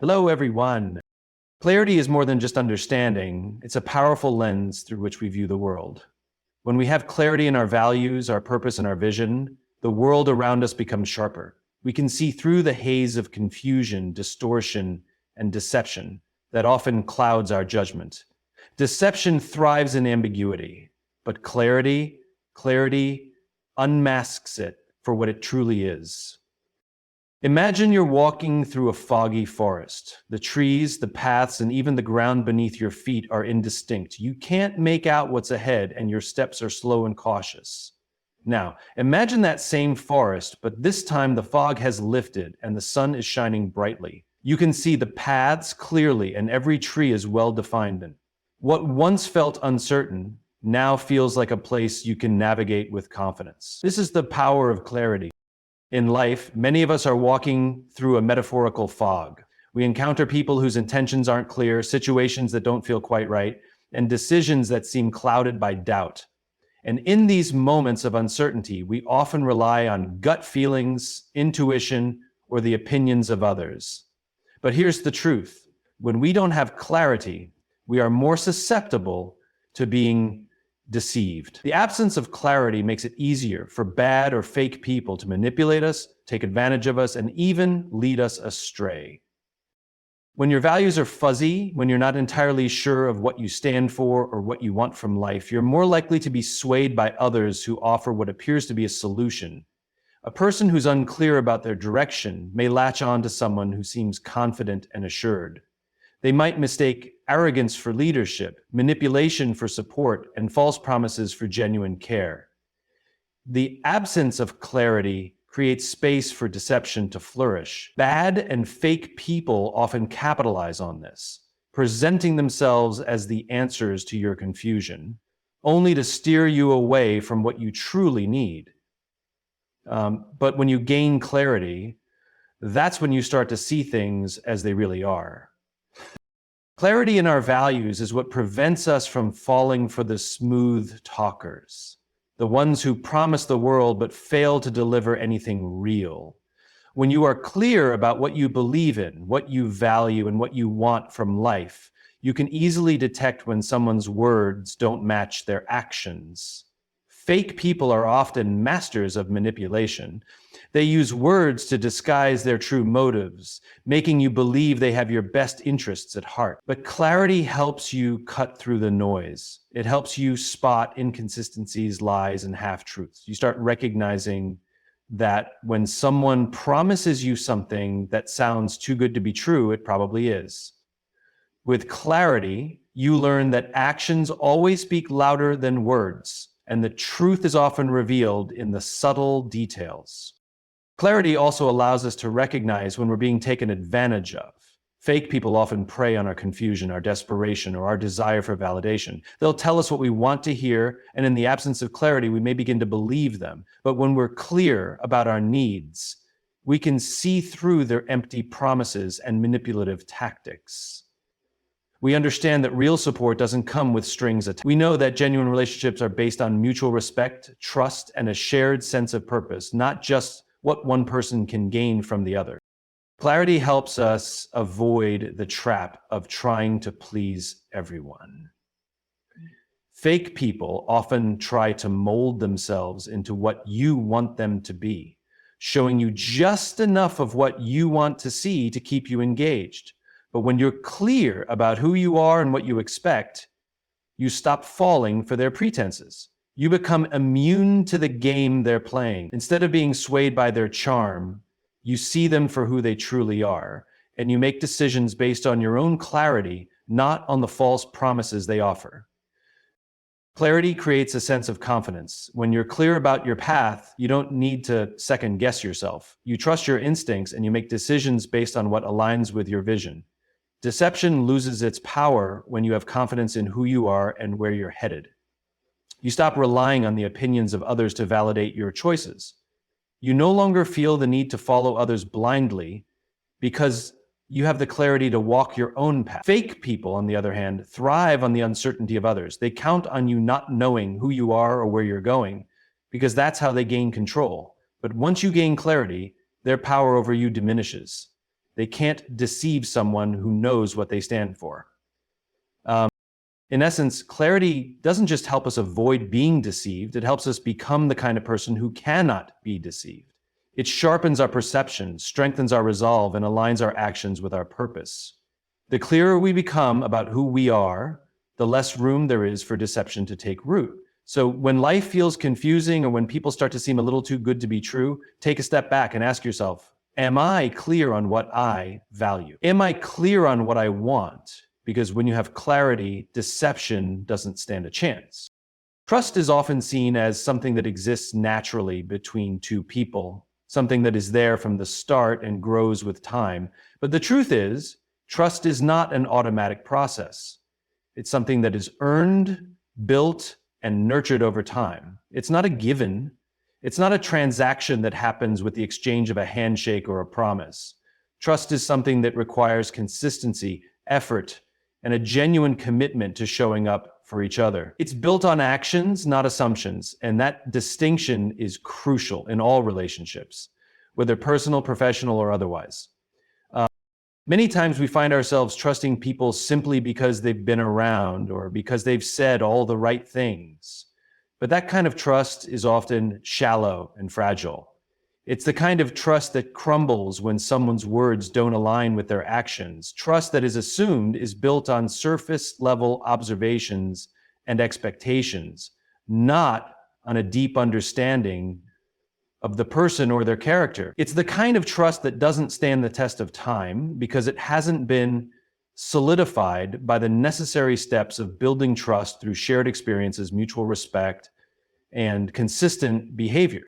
Hello, everyone. Clarity is more than just understanding. It's a powerful lens through which we view the world. When we have clarity in our values, our purpose, and our vision, the world around us becomes sharper. We can see through the haze of confusion, distortion, and deception that often clouds our judgment. Deception thrives in ambiguity, but clarity unmasks it for what it truly is. Imagine you're walking through a foggy forest. The trees, the paths, and even the ground beneath your feet are indistinct. You can't make out what's ahead, and your steps are slow and cautious. Now, imagine that same forest, but this time the fog has lifted and the sun is shining brightly. You can see the paths clearly, and every tree is well defined. What once felt uncertain now feels like a place you can navigate with confidence. This is the power of clarity. In life, many of us are walking through a metaphorical fog. We encounter people whose intentions aren't clear, situations that don't feel quite right, and decisions that seem clouded by doubt. And in these moments of uncertainty, we often rely on gut feelings, intuition, or the opinions of others. But here's the truth. When we don't have clarity, we are more susceptible to being deceived. The absence of clarity makes it easier for bad or fake people to manipulate us, take advantage of us, and even lead us astray. When your values are fuzzy, when you're not entirely sure of what you stand for or what you want from life, you're more likely to be swayed by others who offer what appears to be a solution. A person who's unclear about their direction may latch on to someone who seems confident and assured. They might mistake arrogance for leadership, manipulation for support, and false promises for genuine care. The absence of clarity creates space for deception to flourish. Bad and fake people often capitalize on this, presenting themselves as the answers to your confusion, only to steer you away from what you truly need. But when you gain clarity, that's when you start to see things as they really are. Clarity in our values is what prevents us from falling for the smooth talkers, the ones who promise the world but fail to deliver anything real. When you are clear about what you believe in, what you value, and what you want from life, you can easily detect when someone's words don't match their actions. Fake people are often masters of manipulation. They use words to disguise their true motives, making you believe they have your best interests at heart. But clarity helps you cut through the noise. It helps you spot inconsistencies, lies, and half-truths. You start recognizing that when someone promises you something that sounds too good to be true, it probably is. With clarity, you learn that actions always speak louder than words, and the truth is often revealed in the subtle details. Clarity also allows us to recognize when we're being taken advantage of. Fake people often prey on our confusion, our desperation, or our desire for validation. They'll tell us what we want to hear, and in the absence of clarity, we may begin to believe them. But when we're clear about our needs, we can see through their empty promises and manipulative tactics. We understand that real support doesn't come with strings attached. We know that genuine relationships are based on mutual respect, trust, and a shared sense of purpose, not just what one person can gain from the other. Clarity helps us avoid the trap of trying to please everyone. Fake people often try to mold themselves into what you want them to be, showing you just enough of what you want to see to keep you engaged. But when you're clear about who you are and what you expect, you stop falling for their pretenses. You become immune to the game they're playing. Instead of being swayed by their charm, you see them for who they truly are, and you make decisions based on your own clarity, not on the false promises they offer. Clarity creates a sense of confidence. When you're clear about your path, you don't need to second guess yourself. You trust your instincts and you make decisions based on what aligns with your vision. Deception loses its power when you have confidence in who you are and where you're headed. You stop relying on the opinions of others to validate your choices. You no longer feel the need to follow others blindly because you have the clarity to walk your own path. Fake people, on the other hand, thrive on the uncertainty of others. They count on you not knowing who you are or where you're going because that's how they gain control. But once you gain clarity, their power over you diminishes. They can't deceive someone who knows what they stand for. In essence, clarity doesn't just help us avoid being deceived, it helps us become the kind of person who cannot be deceived. It sharpens our perception, strengthens our resolve, and aligns our actions with our purpose. The clearer we become about who we are, the less room there is for deception to take root. So when life feels confusing or when people start to seem a little too good to be true, take a step back and ask yourself, am I clear on what I value? Am I clear on what I want? Because when you have clarity, deception doesn't stand a chance. Trust is often seen as something that exists naturally between two people, something that is there from the start and grows with time. But the truth is, trust is not an automatic process. It's something that is earned, built, and nurtured over time. It's not a given. It's not a transaction that happens with the exchange of a handshake or a promise. Trust is something that requires consistency, effort, and a genuine commitment to showing up for each other. It's built on actions, not assumptions, and that distinction is crucial in all relationships, whether personal, professional, or otherwise. Many times we find ourselves trusting people simply because they've been around or because they've said all the right things. But that kind of trust is often shallow and fragile. It's the kind of trust that crumbles when someone's words don't align with their actions. Trust that is assumed is built on surface-level observations and expectations, not on a deep understanding of the person or their character. It's the kind of trust that doesn't stand the test of time because it hasn't been solidified by the necessary steps of building trust through shared experiences, mutual respect, and consistent behavior.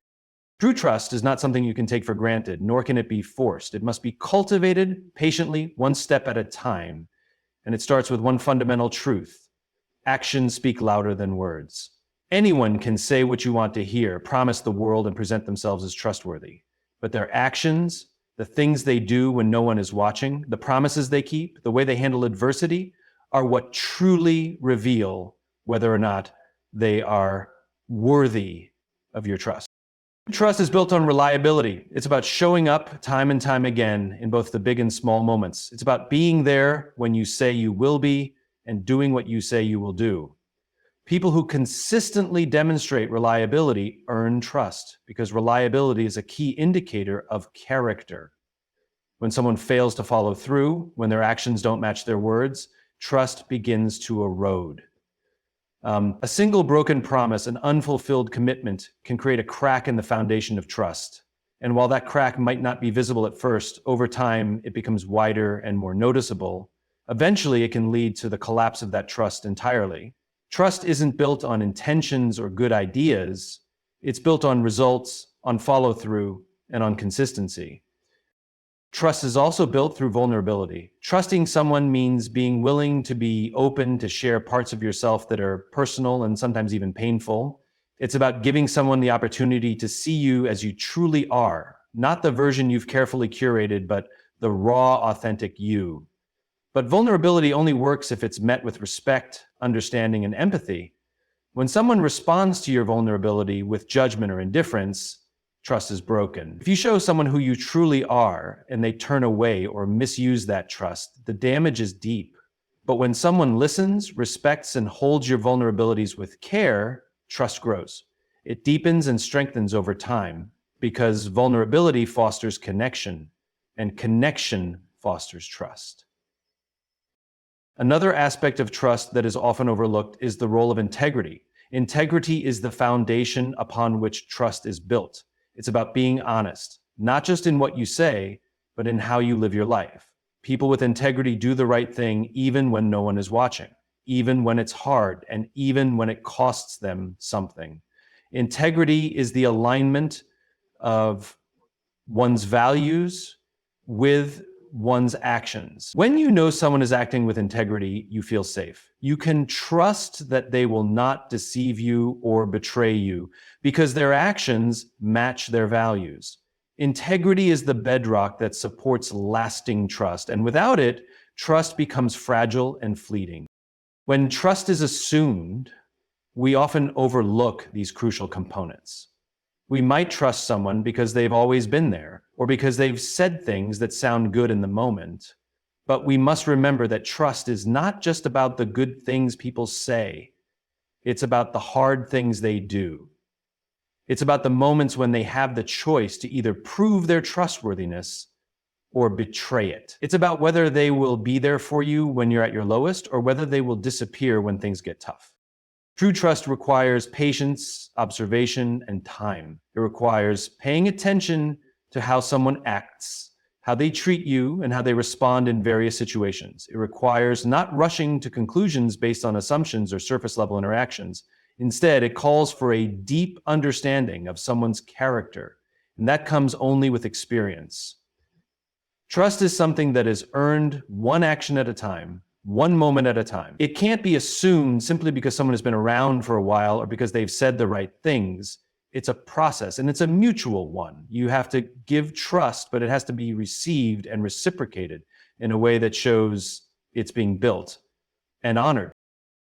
True trust is not something you can take for granted, nor can it be forced. It must be cultivated patiently, one step at a time. And it starts with one fundamental truth. Actions speak louder than words. Anyone can say what you want to hear, promise the world, and present themselves as trustworthy. But their actions, the things they do when no one is watching, the promises they keep, the way they handle adversity, are what truly reveal whether or not they are worthy of your trust. Trust is built on reliability. It's about showing up time and time again in both the big and small moments. It's about being there when you say you will be and doing what you say you will do. People who consistently demonstrate reliability earn trust because reliability is a key indicator of character. When someone fails to follow through, when their actions don't match their words, trust begins to erode. A single broken promise, an unfulfilled commitment, can create a crack in the foundation of trust. And while that crack might not be visible at first, over time it becomes wider and more noticeable. Eventually it can lead to the collapse of that trust entirely. Trust isn't built on intentions or good ideas. It's built on results, on follow-through, and on consistency. Trust is also built through vulnerability. Trusting someone means being willing to be open to share parts of yourself that are personal and sometimes even painful. It's about giving someone the opportunity to see you as you truly are, not the version you've carefully curated, but the raw, authentic you. But vulnerability only works if it's met with respect, understanding, and empathy. When someone responds to your vulnerability with judgment or indifference, trust is broken. If you show someone who you truly are and they turn away or misuse that trust, the damage is deep. But when someone listens, respects, and holds your vulnerabilities with care, trust grows. It deepens and strengthens over time because vulnerability fosters connection, and connection fosters trust. Another aspect of trust that is often overlooked is the role of integrity. Integrity is the foundation upon which trust is built. It's about being honest, not just in what you say, but in how you live your life. People with integrity do the right thing even when no one is watching, even when it's hard, and even when it costs them something. Integrity is the alignment of one's values with one's actions. When you know someone is acting with integrity, you feel safe. You can trust that they will not deceive you or betray you because their actions match their values. Integrity is the bedrock that supports lasting trust, and without it, trust becomes fragile and fleeting. When trust is assumed, we often overlook these crucial components. We might trust someone because they've always been there, or because they've said things that sound good in the moment. But we must remember that trust is not just about the good things people say. It's about the hard things they do. It's about the moments when they have the choice to either prove their trustworthiness or betray it. It's about whether they will be there for you when you're at your lowest or whether they will disappear when things get tough. True trust requires patience, observation, and time. It requires paying attention to how someone acts, how they treat you, and how they respond in various situations. It requires not rushing to conclusions based on assumptions or surface-level interactions. Instead, it calls for a deep understanding of someone's character, and that comes only with experience. Trust is something that is earned one action at a time, one moment at a time. It can't be assumed simply because someone has been around for a while or because they've said the right things. It's a process, and it's a mutual one. You have to give trust, but it has to be received and reciprocated in a way that shows it's being built and honored.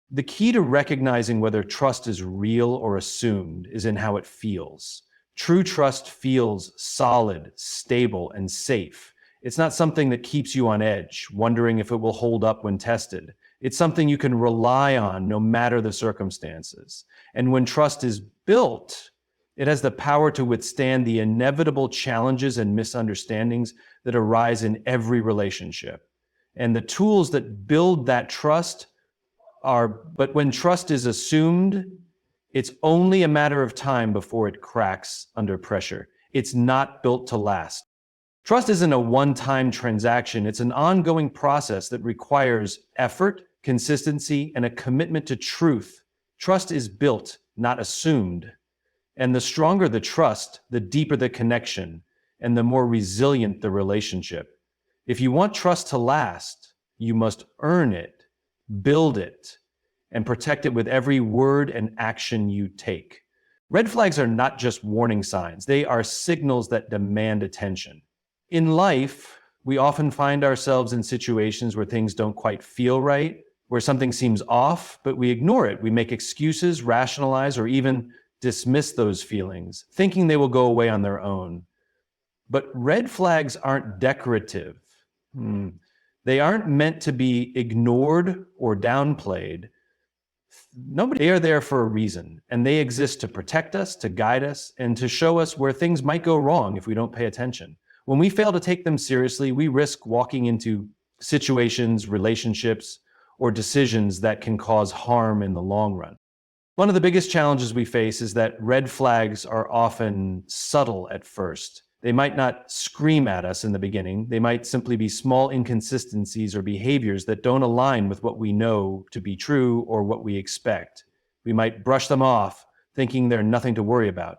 The key to recognizing whether trust is real or assumed is in how it feels. True trust feels solid, stable, and safe. It's not something that keeps you on edge, wondering if it will hold up when tested. It's something you can rely on no matter the circumstances. And when trust is built, it has the power to withstand the inevitable challenges and misunderstandings that arise in every relationship. And the tools that build that trust but when trust is assumed, it's only a matter of time before it cracks under pressure. It's not built to last. Trust isn't a one-time transaction. It's an ongoing process that requires effort, consistency, and a commitment to truth. Trust is built, not assumed. And the stronger the trust, the deeper the connection, and the more resilient the relationship. If you want trust to last, you must earn it, build it, and protect it with every word and action you take. Red flags are not just warning signs. They are signals that demand attention. In life, we often find ourselves in situations where things don't quite feel right, where something seems off, but we ignore it. We make excuses, rationalize, or even dismiss those feelings, thinking they will go away on their own. But red flags aren't decorative. They aren't meant to be ignored or downplayed. They are there for a reason, and they exist to protect us, to guide us, and to show us where things might go wrong if we don't pay attention. When we fail to take them seriously, we risk walking into situations, relationships, or decisions that can cause harm in the long run. One of the biggest challenges we face is that red flags are often subtle at first. They might not scream at us in the beginning. They might simply be small inconsistencies or behaviors that don't align with what we know to be true or what we expect. We might brush them off, thinking they're nothing to worry about.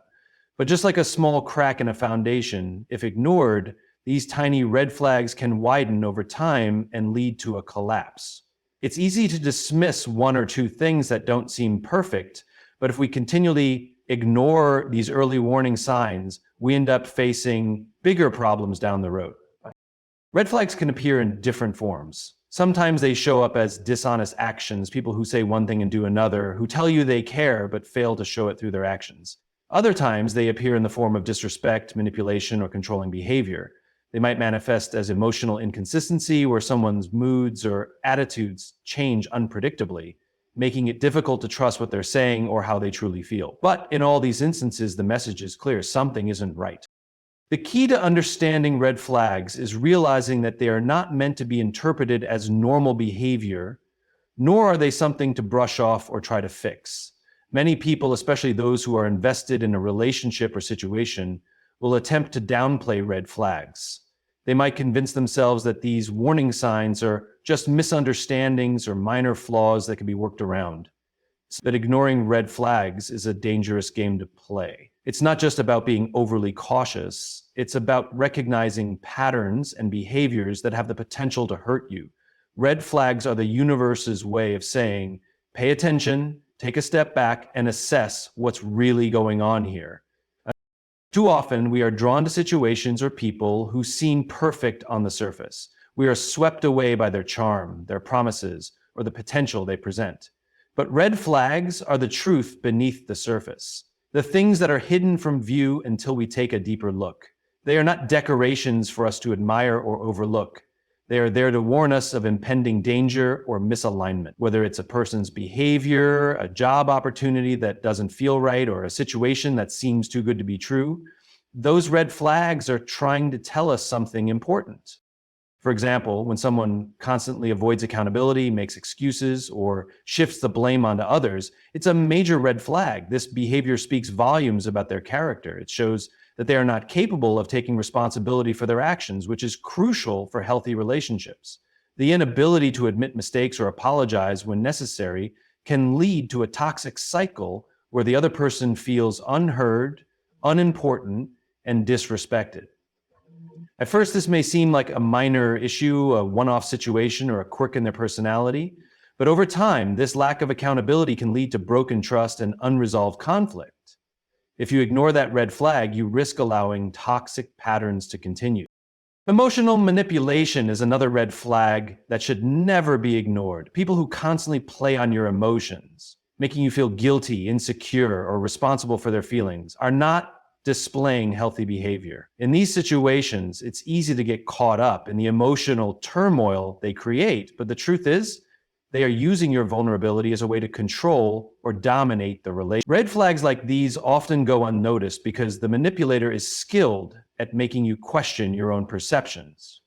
But just like a small crack in a foundation, if ignored, these tiny red flags can widen over time and lead to a collapse. It's easy to dismiss one or two things that don't seem perfect, but if we continually ignore these early warning signs, we end up facing bigger problems down the road. Red flags can appear in different forms. Sometimes they show up as dishonest actions, people who say one thing and do another, who tell you they care but fail to show it through their actions. Other times they appear in the form of disrespect, manipulation, or controlling behavior. They might manifest as emotional inconsistency, where someone's moods or attitudes change unpredictably, making it difficult to trust what they're saying or how they truly feel. But in all these instances, the message is clear: something isn't right. The key to understanding red flags is realizing that they are not meant to be interpreted as normal behavior, nor are they something to brush off or try to fix. Many people, especially those who are invested in a relationship or situation, will attempt to downplay red flags. They might convince themselves that these warning signs are just misunderstandings or minor flaws that can be worked around. But ignoring red flags is a dangerous game to play. It's not just about being overly cautious. It's about recognizing patterns and behaviors that have the potential to hurt you. Red flags are the universe's way of saying, pay attention, take a step back, and assess what's really going on here. Too often, we are drawn to situations or people who seem perfect on the surface. We are swept away by their charm, their promises, or the potential they present. But red flags are the truth beneath the surface. the things that are hidden from view until we take a deeper look. They are not decorations for us to admire or overlook. They are there to warn us of impending danger or misalignment, whether it's a person's behavior, a job opportunity that doesn't feel right, or a situation that seems too good to be true. Those red flags are trying to tell us something important. For example, when someone constantly avoids accountability, makes excuses, or shifts the blame onto others, it's a major red flag. This behavior speaks volumes about their character. It shows that they are not capable of taking responsibility for their actions, which is crucial for healthy relationships. The inability to admit mistakes or apologize when necessary can lead to a toxic cycle where the other person feels unheard, unimportant, and disrespected. At first, this may seem like a minor issue, a one-off situation, or a quirk in their personality, but over time, this lack of accountability can lead to broken trust and unresolved conflict. If you ignore that red flag, you risk allowing toxic patterns to continue. Emotional manipulation is another red flag that should never be ignored. People who constantly play on your emotions, making you feel guilty, insecure, or responsible for their feelings, are not displaying healthy behavior. In these situations, it's easy to get caught up in the emotional turmoil they create, but the truth is, they are using your vulnerability as a way to control or dominate the relationship. Red flags like these often go unnoticed because the manipulator is skilled at making you question your own perceptions.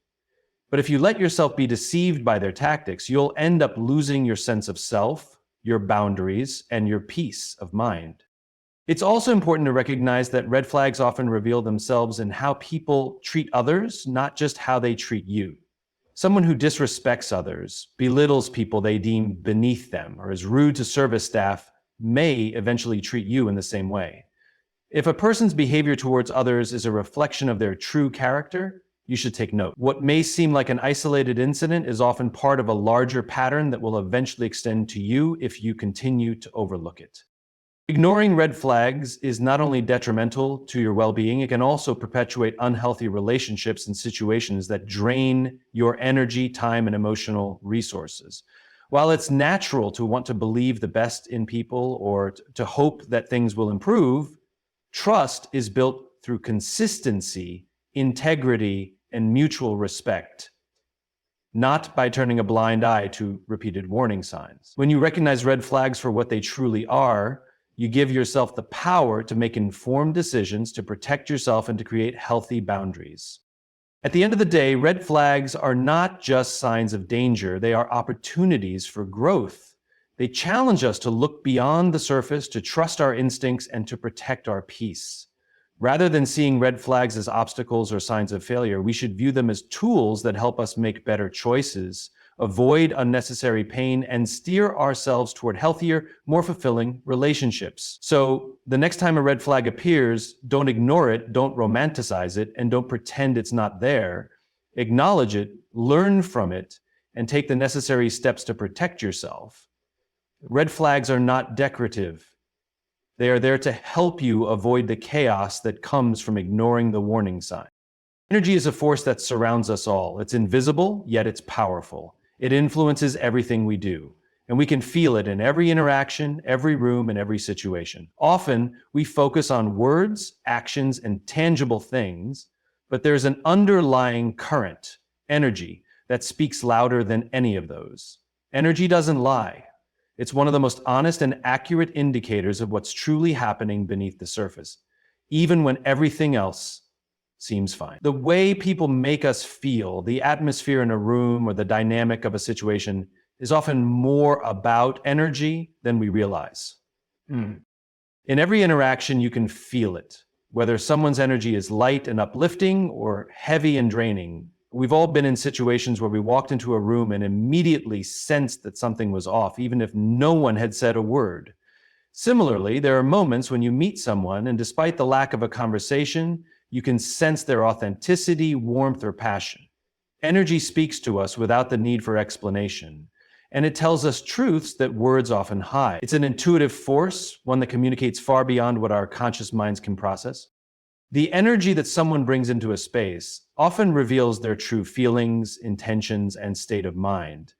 But if you let yourself be deceived by their tactics, you'll end up losing your sense of self, your boundaries, and your peace of mind. It's also important to recognize that red flags often reveal themselves in how people treat others, not just how they treat you. Someone who disrespects others, belittles people they deem beneath them, or is rude to service staff may eventually treat you in the same way. If a person's behavior towards others is a reflection of their true character, you should take note. What may seem like an isolated incident is often part of a larger pattern that will eventually extend to you if you continue to overlook it. Ignoring red flags is not only detrimental to your well-being, it can also perpetuate unhealthy relationships and situations that drain your energy, time, and emotional resources. While it's natural to want to believe the best in people or to hope that things will improve, trust is built through consistency, integrity, and mutual respect, not by turning a blind eye to repeated warning signs. When you recognize red flags for what they truly are, you give yourself the power to make informed decisions, to protect yourself, and to create healthy boundaries. At the end of the day, red flags are not just signs of danger, they are opportunities for growth. They challenge us to look beyond the surface, to trust our instincts, and to protect our peace. Rather than seeing red flags as obstacles or signs of failure, we should view them as tools that help us make better choices, avoid unnecessary pain, and steer ourselves toward healthier, more fulfilling relationships. So the next time a red flag appears, don't ignore it, don't romanticize it, and don't pretend it's not there. Acknowledge it, learn from it, and take the necessary steps to protect yourself. Red flags are not decorative. They are there to help you avoid the chaos that comes from ignoring the warning sign. Energy is a force that surrounds us all. It's invisible, yet it's powerful. It influences everything we do, and we can feel it in every interaction, every room, and every situation. Often, we focus on words, actions, and tangible things, but there's an underlying current, energy, that speaks louder than any of those. Energy doesn't lie. It's one of the most honest and accurate indicators of what's truly happening beneath the surface, even when everything else seems fine. The way people make us feel, the atmosphere in a room or the dynamic of a situation is often more about energy than we realize. In every interaction, you can feel it, whether someone's energy is light and uplifting or heavy and draining. We've all been in situations where we walked into a room and immediately sensed that something was off, even if no one had said a word. Similarly, there are moments when you meet someone, and despite the lack of a conversation, you can sense their authenticity, warmth, or passion. Energy speaks to us without the need for explanation, and it tells us truths that words often hide. It's an intuitive force, one that communicates far beyond what our conscious minds can process. The energy that someone brings into a space often reveals their true feelings, intentions, and state of mind.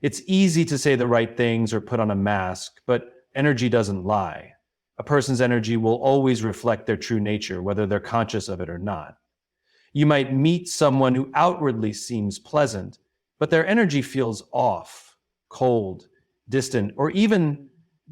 It's easy to say the right things or put on a mask, but energy doesn't lie. A person's energy will always reflect their true nature, whether they're conscious of it or not. You might meet someone who outwardly seems pleasant, but their energy feels off, cold, distant, or even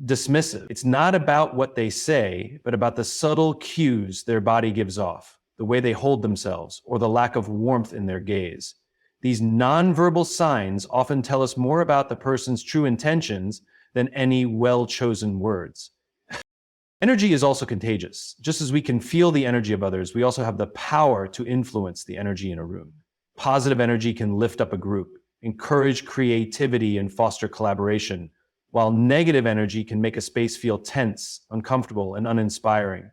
dismissive. It's not about what they say, but about the subtle cues their body gives off, the way they hold themselves, or the lack of warmth in their gaze. These nonverbal signs often tell us more about the person's true intentions than any well-chosen words. Energy is also contagious. Just as we can feel the energy of others, we also have the power to influence the energy in a room. Positive energy can lift up a group, encourage creativity, and foster collaboration, while negative energy can make a space feel tense, uncomfortable, and uninspiring.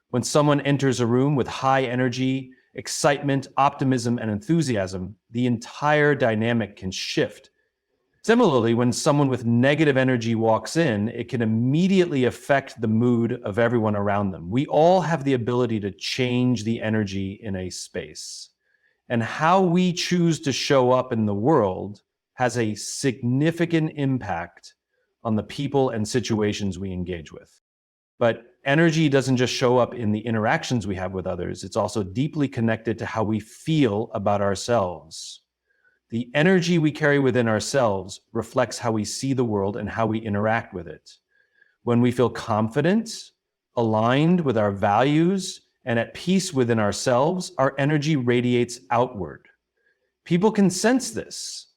When someone enters a room with high energy, excitement, optimism, and enthusiasm, the entire dynamic can shift. Similarly, when someone with negative energy walks in, it can immediately affect the mood of everyone around them. We all have the ability to change the energy in a space. And how we choose to show up in the world has a significant impact on the people and situations we engage with. But energy doesn't just show up in the interactions we have with others, it's also deeply connected to how we feel about ourselves. The energy we carry within ourselves reflects how we see the world and how we interact with it. When we feel confident, aligned with our values, and at peace within ourselves, our energy radiates outward. People can sense this,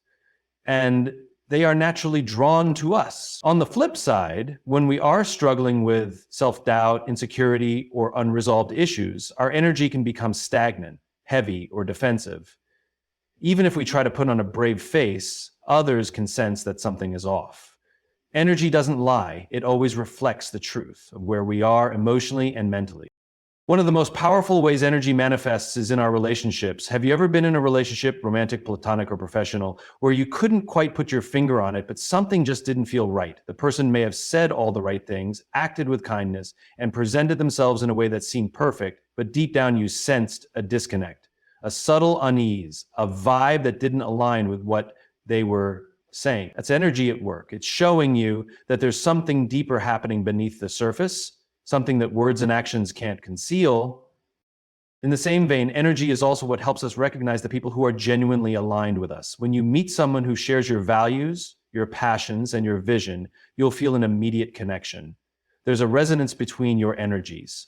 and they are naturally drawn to us. On the flip side, when we are struggling with self-doubt, insecurity, or unresolved issues, our energy can become stagnant, heavy, or defensive. Even if we try to put on a brave face, others can sense that something is off. Energy doesn't lie. It always reflects the truth of where we are emotionally and mentally. One of the most powerful ways energy manifests is in our relationships. Have you ever been in a relationship, romantic, platonic, or professional, where you couldn't quite put your finger on it, but something just didn't feel right? The person may have said all the right things, acted with kindness, and presented themselves in a way that seemed perfect, but deep down you sensed a disconnect, a subtle unease, a vibe that didn't align with what they were saying. That's energy at work. It's showing you that there's something deeper happening beneath the surface, something that words and actions can't conceal. In the same vein, energy is also what helps us recognize the people who are genuinely aligned with us. When you meet someone who shares your values, your passions, and your vision, you'll feel an immediate connection. There's a resonance between your energies.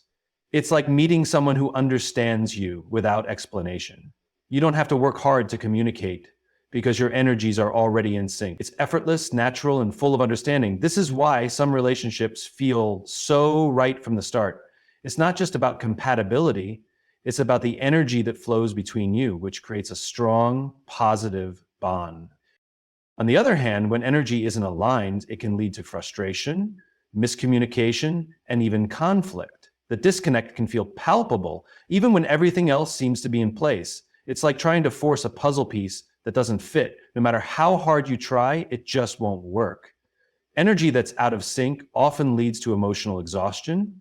It's like meeting someone who understands you without explanation. You don't have to work hard to communicate because your energies are already in sync. It's effortless, natural, and full of understanding. This is why some relationships feel so right from the start. It's not just about compatibility, it's about the energy that flows between you, which creates a strong, positive bond. On the other hand, when energy isn't aligned, it can lead to frustration, miscommunication, and even conflict. The disconnect can feel palpable, even when everything else seems to be in place. It's like trying to force a puzzle piece that doesn't fit. No matter how hard you try, it just won't work. Energy that's out of sync often leads to emotional exhaustion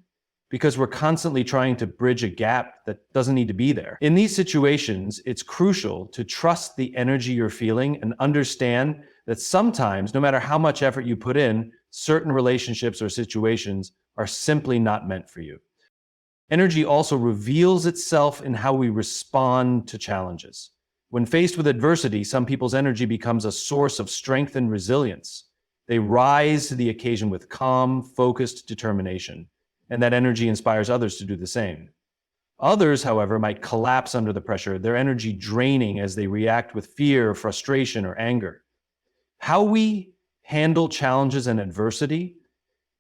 because we're constantly trying to bridge a gap that doesn't need to be there. In these situations, it's crucial to trust the energy you're feeling and understand that sometimes, no matter how much effort you put in, certain relationships or situations are simply not meant for you. Energy also reveals itself in how we respond to challenges. When faced with adversity, some people's energy becomes a source of strength and resilience. They rise to the occasion with calm, focused determination, and that energy inspires others to do the same. Others, however, might collapse under the pressure, their energy draining as they react with fear, frustration, or anger. How we handle challenges and adversity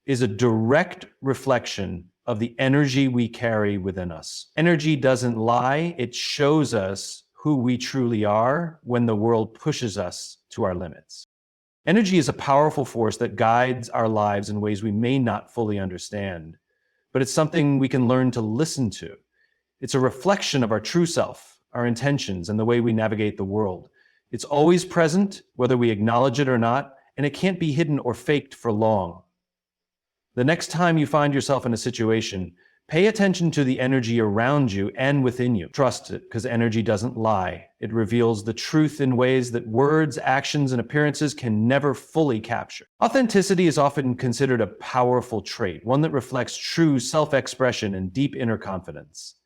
is a direct reflection of the energy we carry within us. Energy doesn't lie, it shows us who we truly are when the world pushes us to our limits. Energy is a powerful force that guides our lives in ways we may not fully understand, but it's something we can learn to listen to. It's a reflection of our true self, our intentions, and the way we navigate the world. It's always present, whether we acknowledge it or not, and it can't be hidden or faked for long. The next time you find yourself in a situation, Pay attention to the energy around you and within you. Trust it, because energy doesn't lie. It reveals the truth in ways that words, actions, and appearances can never fully capture. Authenticity is often considered a powerful trait, one that reflects true self-expression and deep inner confidence.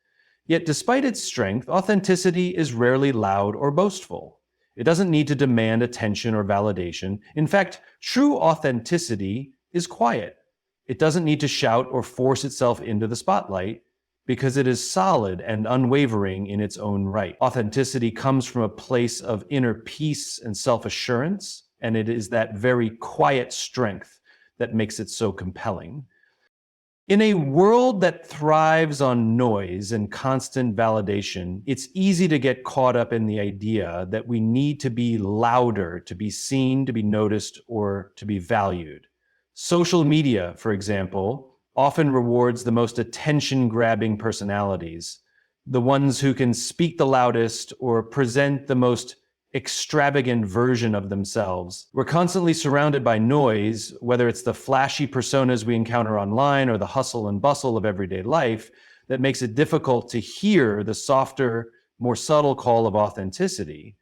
Yet despite its strength, authenticity is rarely loud or boastful. It doesn't need to demand attention or validation. In fact, true authenticity is quiet. It doesn't need to shout or force itself into the spotlight because it is solid and unwavering in its own right. Authenticity comes from a place of inner peace and self-assurance, and it is that very quiet strength that makes it so compelling. In a world that thrives on noise and constant validation, it's easy to get caught up in the idea that we need to be louder to be seen, to be noticed, or to be valued. Social media, for example, often rewards the most attention-grabbing personalities, the ones who can speak the loudest or present the most extravagant version of themselves. We're constantly surrounded by noise, whether it's the flashy personas we encounter online or the hustle and bustle of everyday life, that makes it difficult to hear the softer, more subtle call of authenticity.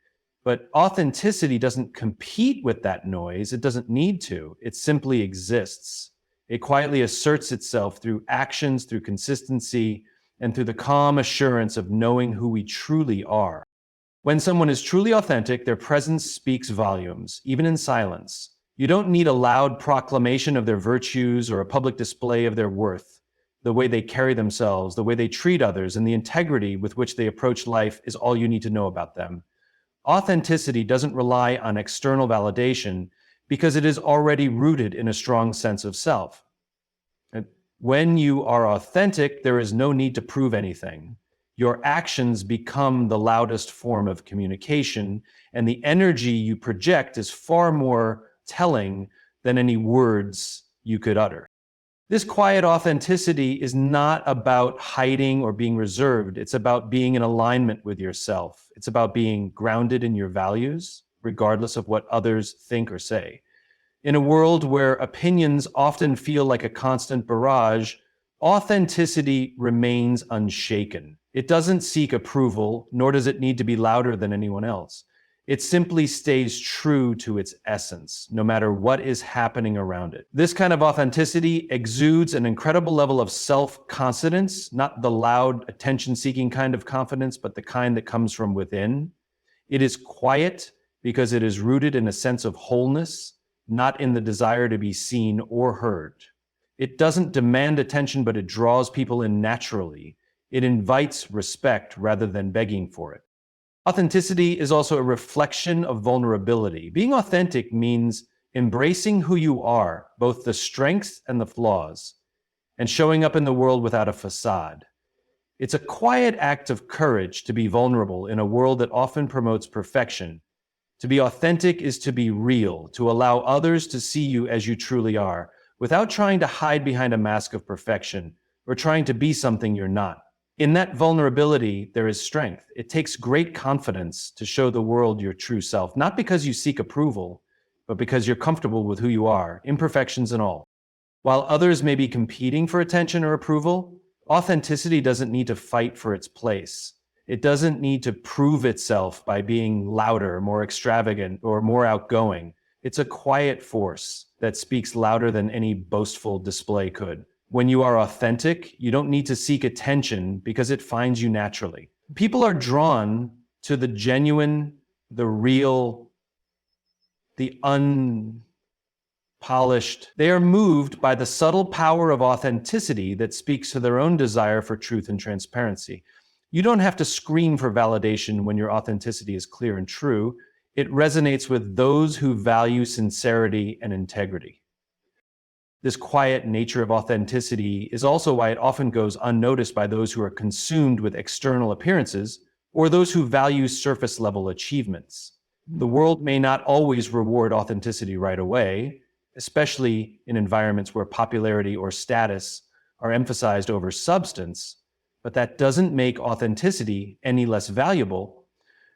But authenticity doesn't compete with that noise. It doesn't need to. It simply exists. It quietly asserts itself through actions, through consistency, and through the calm assurance of knowing who we truly are. When someone is truly authentic, their presence speaks volumes, even in silence. You don't need a loud proclamation of their virtues or a public display of their worth. The way they carry themselves, the way they treat others, and the integrity with which they approach life is all you need to know about them. Authenticity doesn't rely on external validation because it is already rooted in a strong sense of self. And when you are authentic, there is no need to prove anything. Your actions become the loudest form of communication, and the energy you project is far more telling than any words you could utter. This quiet authenticity is not about hiding or being reserved. It's about being in alignment with yourself. It's about being grounded in your values, regardless of what others think or say. In a world where opinions often feel like a constant barrage, authenticity remains unshaken. It doesn't seek approval, nor does it need to be louder than anyone else. It simply stays true to its essence, no matter what is happening around it. This kind of authenticity exudes an incredible level of self-confidence, not the loud, attention-seeking kind of confidence, but the kind that comes from within. It is quiet because it is rooted in a sense of wholeness, not in the desire to be seen or heard. It doesn't demand attention, but it draws people in naturally. It invites respect rather than begging for it. Authenticity is also a reflection of vulnerability. Being authentic means embracing who you are, both the strengths and the flaws, and showing up in the world without a facade. It's a quiet act of courage to be vulnerable in a world that often promotes perfection. To be authentic is to be real, to allow others to see you as you truly are, without trying to hide behind a mask of perfection or trying to be something you're not. In that vulnerability, there is strength. It takes great confidence to show the world your true self, not because you seek approval, but because you're comfortable with who you are, imperfections and all. While others may be competing for attention or approval, authenticity doesn't need to fight for its place. It doesn't need to prove itself by being louder, more extravagant, or more outgoing. It's a quiet force that speaks louder than any boastful display could. When you are authentic, you don't need to seek attention because it finds you naturally. People are drawn to the genuine, the real, the unpolished. They are moved by the subtle power of authenticity that speaks to their own desire for truth and transparency. You don't have to scream for validation when your authenticity is clear and true. It resonates with those who value sincerity and integrity. This quiet nature of authenticity is also why it often goes unnoticed by those who are consumed with external appearances or those who value surface-level achievements. The world may not always reward authenticity right away, especially in environments where popularity or status are emphasized over substance, but that doesn't make authenticity any less valuable.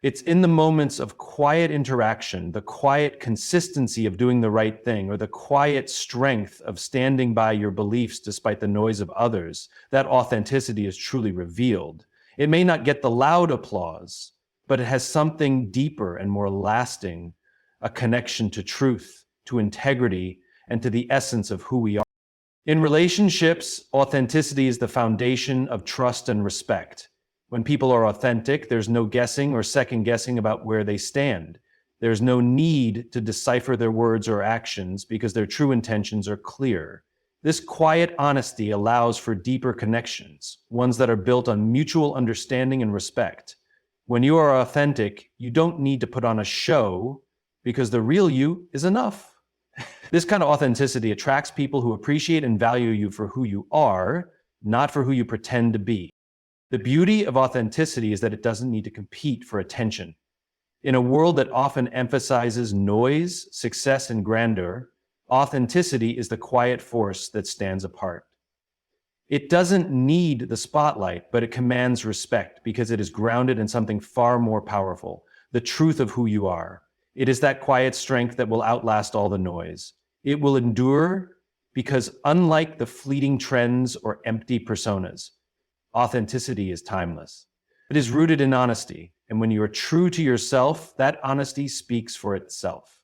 It's in the moments of quiet interaction, the quiet consistency of doing the right thing, or the quiet strength of standing by your beliefs despite the noise of others, that authenticity is truly revealed. It may not get the loud applause, but it has something deeper and more lasting, a connection to truth, to integrity, and to the essence of who we are. In relationships, authenticity is the foundation of trust and respect. When people are authentic, there's no guessing or second guessing about where they stand. There's no need to decipher their words or actions because their true intentions are clear. This quiet honesty allows for deeper connections, ones that are built on mutual understanding and respect. When you are authentic, you don't need to put on a show because the real you is enough. This kind of authenticity attracts people who appreciate and value you for who you are, not for who you pretend to be. The beauty of authenticity is that it doesn't need to compete for attention. In a world that often emphasizes noise, success, and grandeur, authenticity is the quiet force that stands apart. It doesn't need the spotlight, but it commands respect because it is grounded in something far more powerful, the truth of who you are. It is that quiet strength that will outlast all the noise. It will endure because, unlike the fleeting trends or empty personas, authenticity is timeless. It is rooted in honesty, and when you are true to yourself, that honesty speaks for itself.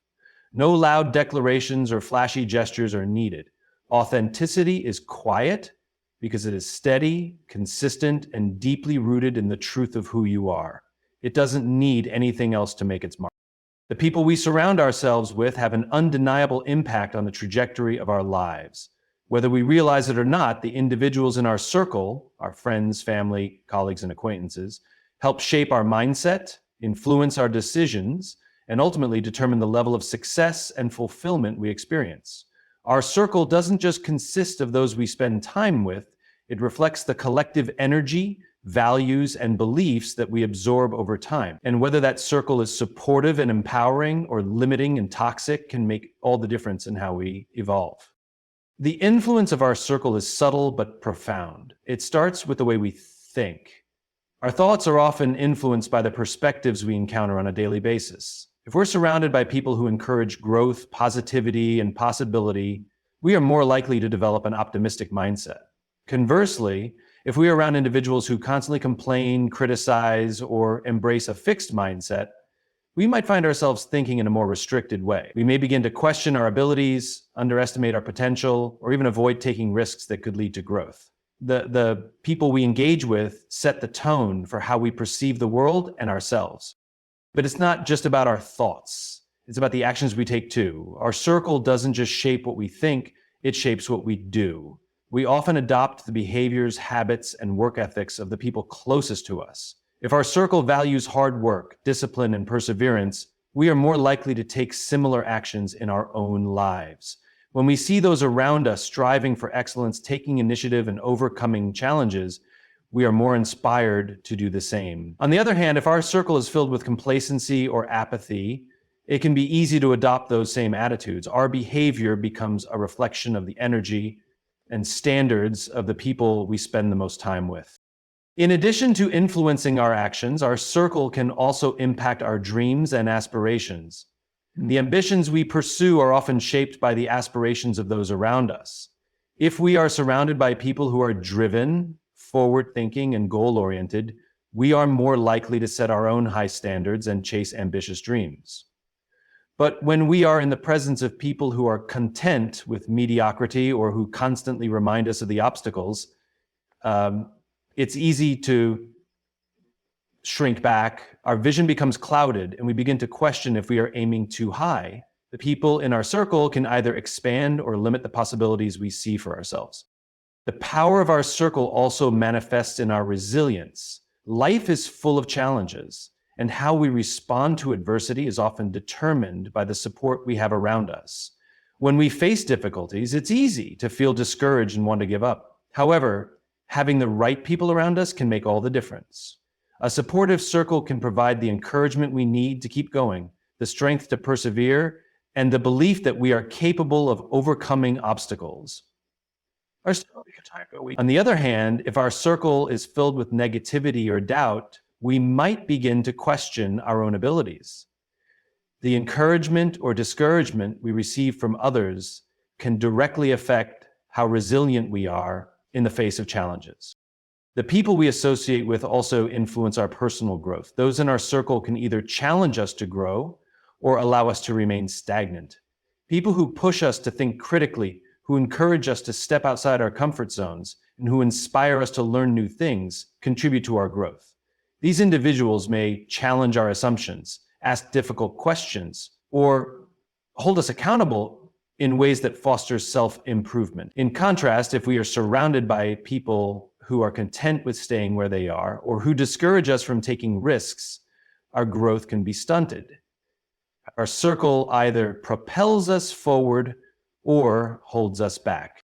No loud declarations or flashy gestures are needed. Authenticity is quiet because it is steady, consistent, and deeply rooted in the truth of who you are. It doesn't need anything else to make its mark. The people we surround ourselves with have an undeniable impact on the trajectory of our lives. Whether we realize it or not, the individuals in our circle, our friends, family, colleagues, and acquaintances, help shape our mindset, influence our decisions, and ultimately determine the level of success and fulfillment we experience. Our circle doesn't just consist of those we spend time with, it reflects the collective energy, values, and beliefs that we absorb over time. And whether that circle is supportive and empowering or limiting and toxic can make all the difference in how we evolve. The influence of our circle is subtle but profound. It starts with the way we think. Our thoughts are often influenced by the perspectives we encounter on a daily basis. If we're surrounded by people who encourage growth, positivity, and possibility, we are more likely to develop an optimistic mindset. Conversely, if we are around individuals who constantly complain, criticize, or embrace a fixed mindset, we might find ourselves thinking in a more restricted way. We may begin to question our abilities, underestimate our potential, or even avoid taking risks that could lead to growth. The people we engage with set the tone for how we perceive the world and ourselves. But it's not just about our thoughts. It's about the actions we take too. Our circle doesn't just shape what we think, it shapes what we do. We often adopt the behaviors, habits, and work ethics of the people closest to us. If our circle values hard work, discipline, and perseverance, we are more likely to take similar actions in our own lives. When we see those around us striving for excellence, taking initiative, and overcoming challenges, we are more inspired to do the same. On the other hand, if our circle is filled with complacency or apathy, it can be easy to adopt those same attitudes. Our behavior becomes a reflection of the energy and standards of the people we spend the most time with. In addition to influencing our actions, our circle can also impact our dreams and aspirations. The ambitions we pursue are often shaped by the aspirations of those around us. If we are surrounded by people who are driven, forward-thinking, and goal-oriented, we are more likely to set our own high standards and chase ambitious dreams. But when we are in the presence of people who are content with mediocrity or who constantly remind us of the obstacles, it's easy to shrink back. Our vision becomes clouded, and we begin to question if we are aiming too high. The people in our circle can either expand or limit the possibilities we see for ourselves. The power of our circle also manifests in our resilience. Life is full of challenges, and how we respond to adversity is often determined by the support we have around us. When we face difficulties, it's easy to feel discouraged and want to give up. However, having the right people around us can make all the difference. A supportive circle can provide the encouragement we need to keep going, the strength to persevere, and the belief that we are capable of overcoming obstacles. On the other hand, if our circle is filled with negativity or doubt, we might begin to question our own abilities. The encouragement or discouragement we receive from others can directly affect how resilient we are in the face of challenges. The people we associate with also influence our personal growth. Those in our circle can either challenge us to grow or allow us to remain stagnant. People who push us to think critically, who encourage us to step outside our comfort zones, and who inspire us to learn new things contribute to our growth. These individuals may challenge our assumptions, ask difficult questions, or hold us accountable in ways that foster self-improvement. In contrast, if we are surrounded by people who are content with staying where they are, or who discourage us from taking risks, our growth can be stunted. Our circle either propels us forward or holds us back.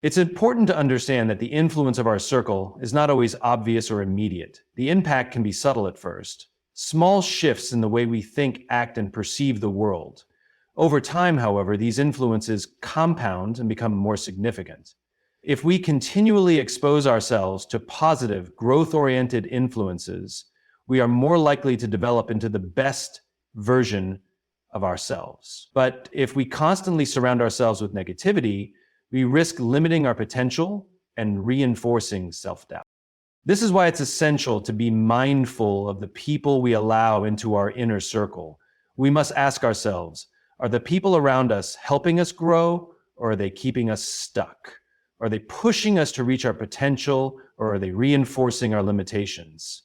It's important to understand that the influence of our circle is not always obvious or immediate. The impact can be subtle at first. Small shifts in the way we think, act, and perceive the world. Over time, however, these influences compound and become more significant. If we continually expose ourselves to positive, growth-oriented influences, we are more likely to develop into the best version of ourselves. But if we constantly surround ourselves with negativity, we risk limiting our potential and reinforcing self-doubt. This is why it's essential to be mindful of the people we allow into our inner circle. We must ask ourselves, are the people around us helping us grow, or are they keeping us stuck? Are they pushing us to reach our potential, or are they reinforcing our limitations?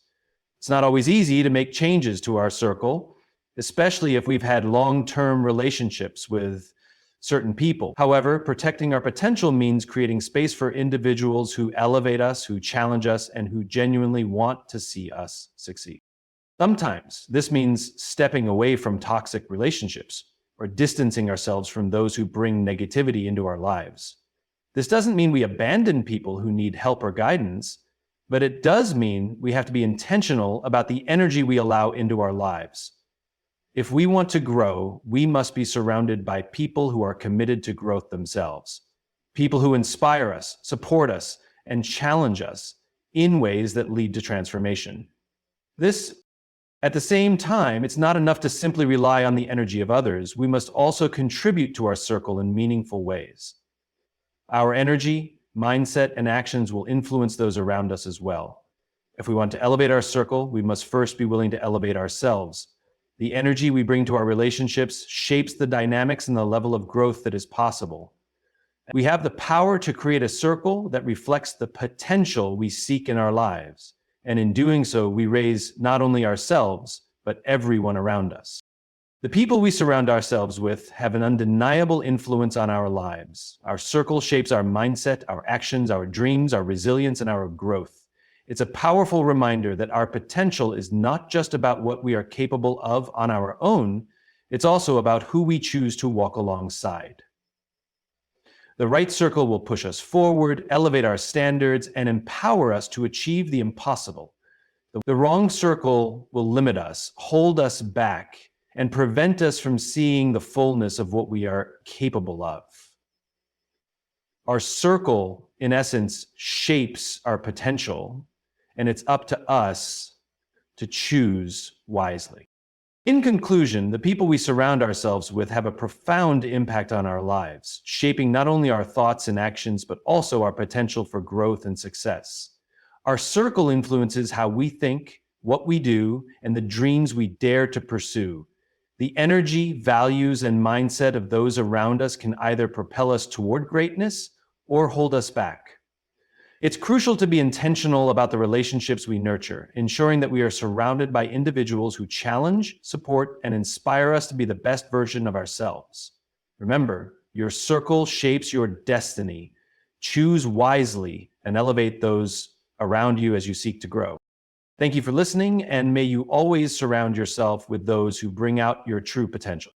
It's not always easy to make changes to our circle, especially if we've had long-term relationships with certain people. However, protecting our potential means creating space for individuals who elevate us, who challenge us, and who genuinely want to see us succeed. Sometimes this means stepping away from toxic relationships or distancing ourselves from those who bring negativity into our lives. This doesn't mean we abandon people who need help or guidance, but it does mean we have to be intentional about the energy we allow into our lives. If we want to grow, we must be surrounded by people who are committed to growth themselves. People who inspire us, support us, and challenge us in ways that lead to transformation. At the same time, it's not enough to simply rely on the energy of others. We must also contribute to our circle in meaningful ways. Our energy, mindset, and actions will influence those around us as well. If we want to elevate our circle, we must first be willing to elevate ourselves. The energy we bring to our relationships shapes the dynamics and the level of growth that is possible. We have the power to create a circle that reflects the potential we seek in our lives. And in doing so, we raise not only ourselves, but everyone around us. The people we surround ourselves with have an undeniable influence on our lives. Our circle shapes our mindset, our actions, our dreams, our resilience, and our growth. It's a powerful reminder that our potential is not just about what we are capable of on our own, it's also about who we choose to walk alongside. The right circle will push us forward, elevate our standards, and empower us to achieve the impossible. The wrong circle will limit us, hold us back, and prevent us from seeing the fullness of what we are capable of. Our circle, in essence, shapes our potential, and it's up to us to choose wisely. In conclusion, the people we surround ourselves with have a profound impact on our lives, shaping not only our thoughts and actions, but also our potential for growth and success. Our circle influences how we think, what we do, and the dreams we dare to pursue. The energy, values, and mindset of those around us can either propel us toward greatness or hold us back. It's crucial to be intentional about the relationships we nurture, ensuring that we are surrounded by individuals who challenge, support, and inspire us to be the best version of ourselves. Remember, your circle shapes your destiny. Choose wisely and elevate those around you as you seek to grow. Thank you for listening, and may you always surround yourself with those who bring out your true potential.